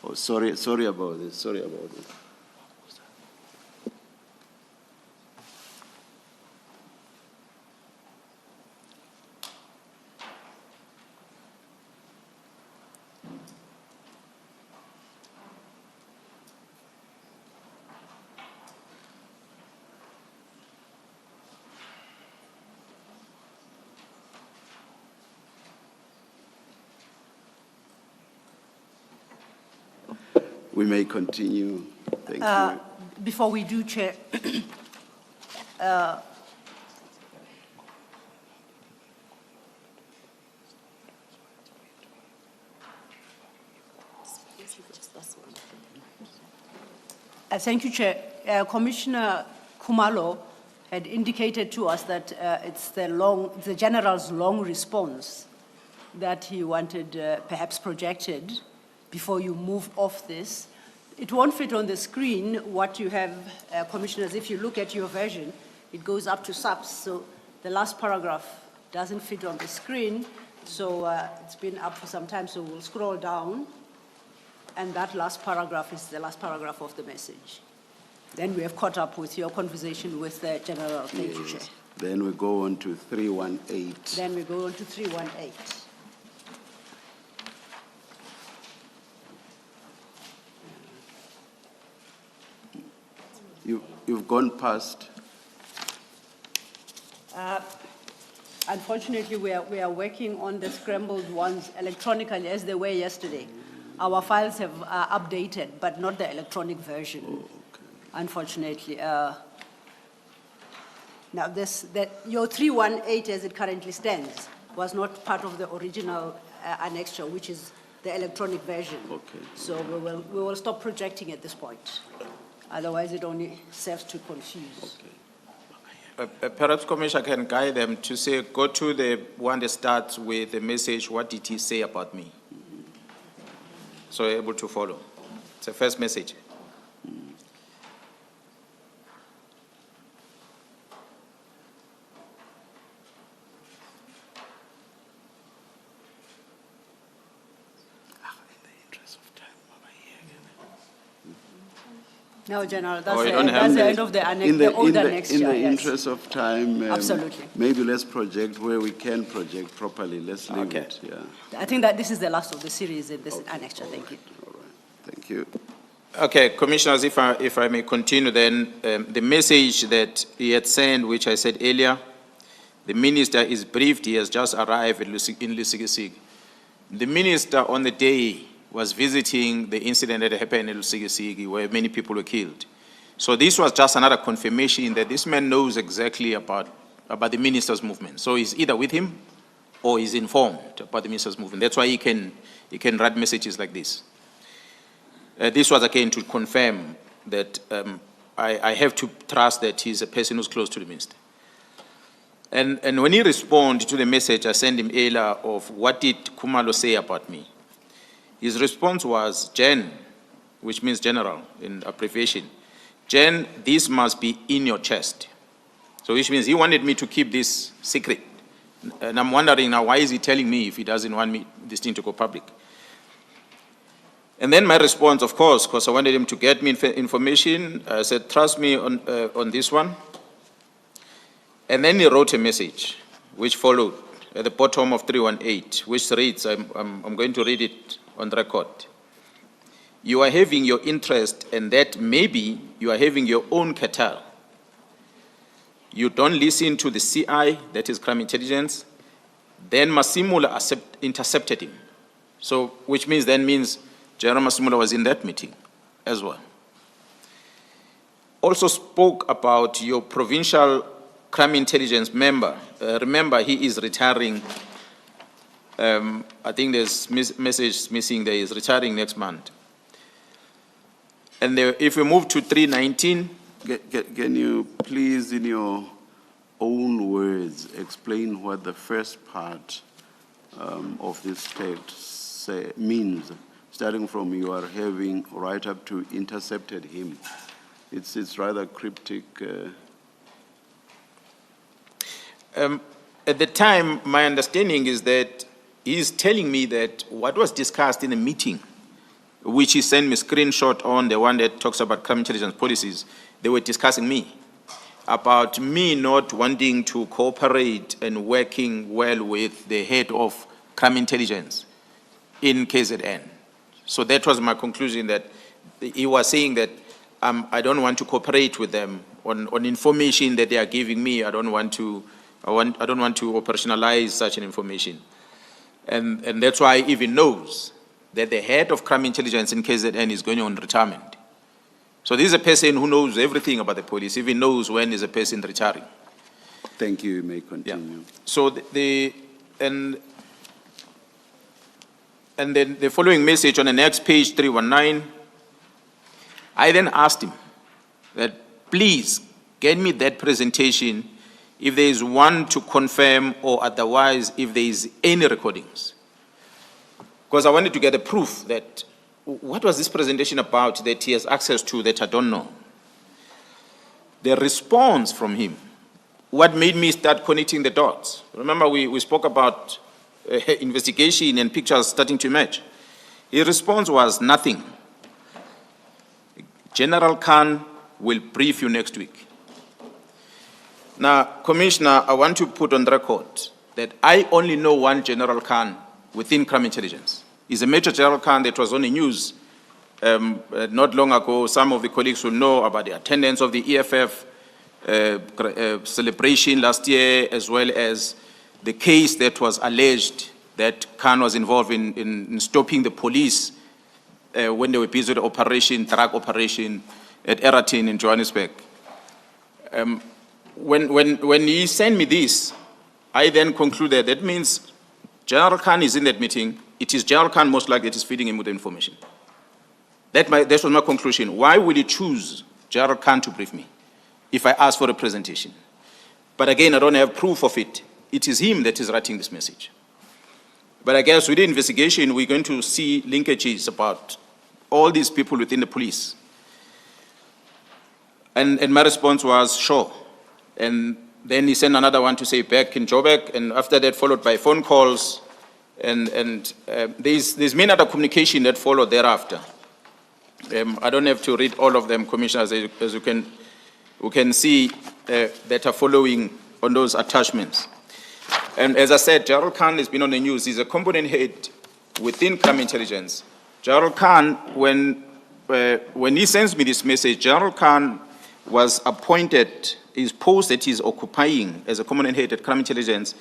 Oh, sorry about this, sorry about this. We may continue. Thank you. before we do, Chair, thank you, Chair. Commissioner Kumalo had indicated to us that it's the general's long response that he wanted perhaps projected before you move off this. It won't fit on the screen what you have, Commissioners. If you look at your version, it goes up to subs, so the last paragraph doesn't fit on the screen, so it's been up for some time, so we'll scroll down, and that last paragraph is the last paragraph of the message. Then we have caught up with your conversation with the General. Thank you, Chair. Then we go on to 318. Then we go on to 318. You've gone past. Unfortunately, we are working on the scrambled ones electronically as they were yesterday. Our files have updated, but not the electronic version, Okay. unfortunately. Now, your 318 as it currently stands was not part of the original annexure, which is the electronic version. Okay. So we will stop projecting at this point. Otherwise, it only serves to confuse. Perhaps Commissioner can guide them to say, go to the one that starts with the message, what did he say about me? So you're able to follow. It's the first message. No, General, that's, Oh, you the, don't have that's the the- end of the annex, the older annexure, In the yes. interest of time, Absolutely. maybe let's project where we can project properly. Let's leave Okay. it. Yeah. I think that this is the last of the series in this annexure. Thank you. All right. Thank you. Okay, Commissioners, if I may continue then, the message that he had sent, which I said earlier, The minister is briefed, he has just arrived in Lusikisiki. The minister on the day was visiting the incident that happened in Lusikisiki where many people were killed. So this was just another confirmation that this man knows exactly about the minister's movement. So he's either with him or he's informed about the minister's movement. That's why he can write messages like this. This was again to confirm that I have to trust that he's a person who's close to the minister. And when he responded to the message I sent him earlier of what did Khumalo say about me, his response was, Jen, which means general in abbreviation, Jen, this must be in your chest. So which means he wanted me to keep this secret. And I'm wondering now, why is he telling me if he doesn't want me, this thing to go public? And then my response, of course, because I wanted him to get me information, I said, trust me on this one. And then he wrote a message, which followed at the bottom of 318, which reads, I'm going to read it on the record. You are having your interest, and that maybe you are having your own cartel. You don't listen to the CI, that is crime intelligence. Then Masimula intercepted him. So, which means General Masimula was in that meeting as well. Also spoke about your provincial crime intelligence member. Remember, he is retiring. I think there's message missing there. He's retiring next month. And if we move to 319. Can you please, in your own words, explain what the first part of this text means, starting from you are having right up to intercepted him? It's rather cryptic. At the time, my understanding is that he's telling me that what was discussed in a meeting, which he sent me a screenshot on, the one that talks about crime intelligence policies, they were discussing me, about me not wanting to cooperate and working well with the head of crime intelligence in KZN. So that was my conclusion, that he was saying that I don't want to cooperate with them on information that they are giving me. I don't want to operationalize such an information. And that's why he even knows that the head of crime intelligence in KZN is going on retirement. So this is a person who knows everything about the police, even knows when is a person retiring. Thank you, you may continue. Yeah. So and then the following message on the next page, 319, I then asked him that please get me that presentation if there is one to confirm or otherwise if there is any recordings. Because I wanted to get a proof that what was this presentation about that he has access to that I don't know. The response from him, what made me start connecting the dots. Remember we spoke about investigation and pictures starting to emerge. His response was nothing. General Khan will brief you next week. Now, Commissioner, I want to put on the record that I only know one General Khan within crime intelligence. He's a Major General Khan that was on the news not long ago. Some of the colleagues will know about the attendance of the EFF celebration last year, as well as the case that was alleged that Khan was involved in stopping the police when they were busy with the drug operation at Eratin in Johannesburg. When he sent me this, I then concluded that means General Khan is in that meeting. It is General Khan most likely that is feeding him with the information. That was my conclusion. Why would he choose General Khan to brief me if I ask for a presentation? But again, I don't have proof of it. It is him that is writing this message. But I guess with the investigation, we're going to see linkages about all these people within the police. And my response was, sure. And then he sent another one to say back in Joburg, and after that followed by phone calls, and there's many other communication that followed thereafter. I don't have to read all of them, Commissioners, as you can see that are following on those attachments. And as I said, General Khan has been on the news. He's a component head within crime intelligence. General Khan, when he sends me this message, General Khan was appointed his post that he's occupying as a component head at Crime Intelligence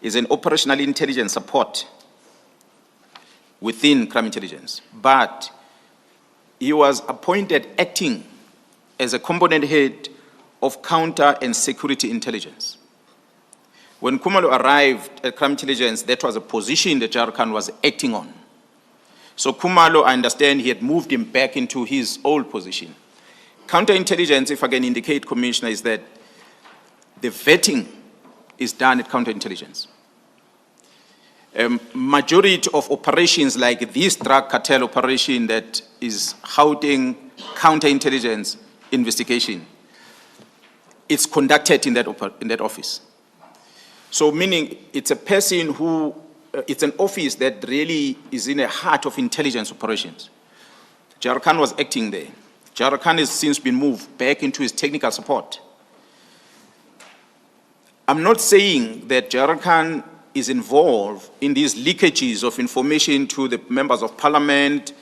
is an operational intelligence support within Crime Intelligence. But he was appointed acting as a component head of counter and security intelligence. When Kumalo arrived at Crime Intelligence, that was a position that Jarkan was acting on. So Kumalo, I understand, he had moved him back into his old position. Counterintelligence, if I can indicate, Commissioner, is that the vetting is done at counterintelligence. Majority of operations like this drug cartel operation that is holding counterintelligence investigation, it's conducted in that office. So meaning it's a person who, it's an office that really is in the heart of intelligence operations. Jarkan was acting there. Jarkan has since been moved back into his technical support. I'm not saying that Jarkan is involved in these leakages of information to the members of parliament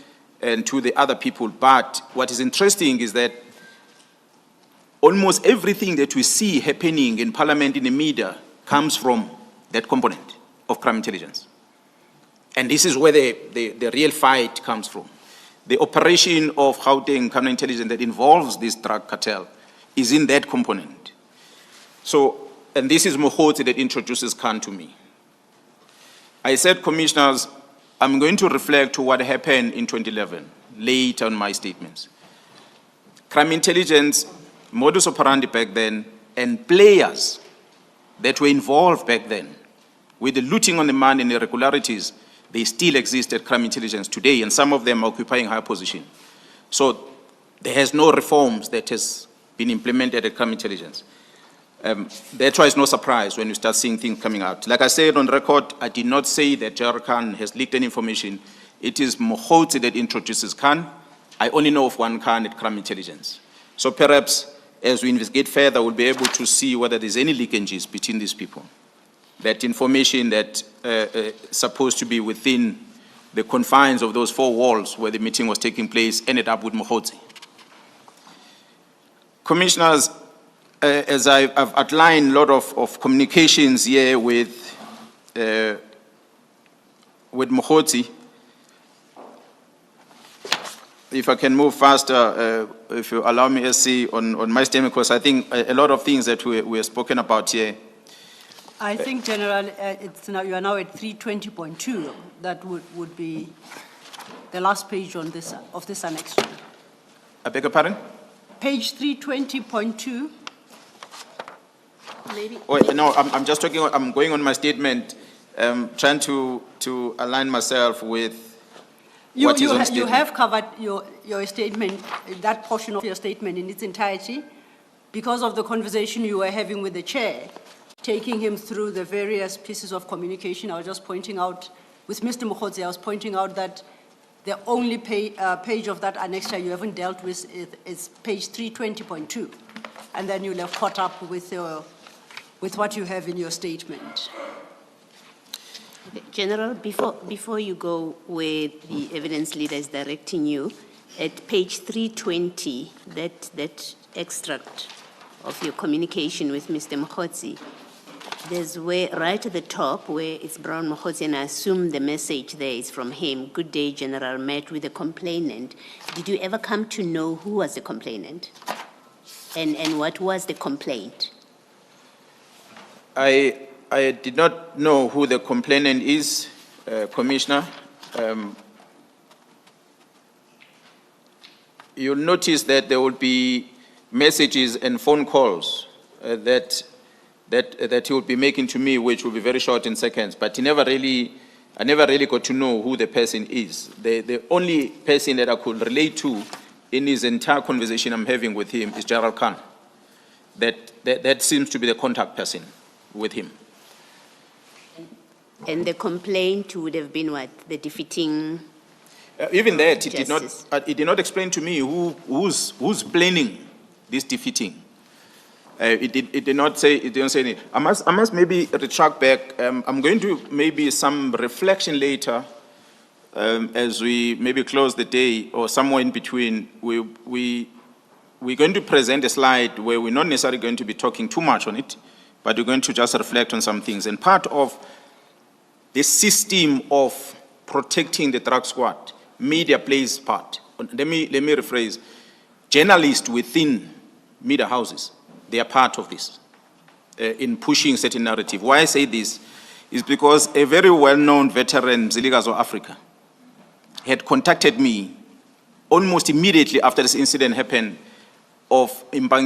and to the other people, but what is interesting is that almost everything that we see happening in parliament, in the media, comes from that component of crime intelligence. And this is where the real fight comes from. The operation of Gauteng counterintelligence that involves this drug cartel is in that component. So, and this is Mohoti that introduces Khan to me. I said, Commissioners, I'm going to reflect to what happened in 2011, later on my statements. Crime intelligence, modus operandi back then, and players that were involved back then with the looting on the money and irregularities, they still exist at crime intelligence today, and some of them are occupying high position. So there has no reforms that has been implemented at crime intelligence. That's why it's no surprise when you start seeing things coming out. Like I said on record, I did not say that Jarkan has leaked any information. It is Mohoti that introduces Khan. I only know of one Khan at crime intelligence. So perhaps as we investigate further, we'll be able to see whether there's any leakages between these people. That information that supposed to be within the confines of those four walls where the meeting was taking place ended up with Mohoti. Commissioners, as I've outlined a lot of communications here with Mohoti, if I can move faster, if you allow me to see on my statement, because I think a lot of things that we have spoken about here. I think, General, it's now, you are now at 320.2. That would be the last page on this, of this annex. I beg your pardon? Page 320.2. Maybe. Wait, no, I'm just talking, I'm going on my statement, trying to align myself with what is on statement. You have covered your statement, that portion of your statement in its entirety, because of the conversation you were having with the chair, taking him through the various pieces of communication. I was just pointing out, with Mr. Mohoti, I was pointing out that the only page of that annexure you haven't dealt with is page 320.2, and then you'll have caught up with what you have in your statement. General, before you go where the evidence leader is directing you, at page 320, that extract of your communication with Mr. Mohoti, there's where, right at the top where it's Brown Mohoti, and I assume the message there is from him, "Good day, General, met with a complainant." Did you ever come to know who was the complainant? And what was the complaint? I did not know who the complainant is, Commissioner. You'll notice that there will be messages and phone calls that he will be making to me, which will be very short in seconds, but I never really got to know who the person is. The only person that I could relate to in his entire conversation I'm having with him is Gerald Khan. That seems to be the contact person with him. And the complaint would have been what? The defeating? Even that, Justice. it did not explain to me who's planning this defeating. It did not say, it didn't say anything. I must maybe retract back. I'm going to maybe some reflection later as we maybe close the day or somewhere in between. We we're going to present a slide where we're not necessarily going to be talking too much on it, but we're going to just reflect on some things. And part of the system of protecting the drug squad, media plays part. Let me rephrase. Journalists within media houses, they are part of this in pushing certain narrative. Why I say this is because a very well-known veteran, Ziligas of Africa, had contacted me almost immediately after this incident happened of Impang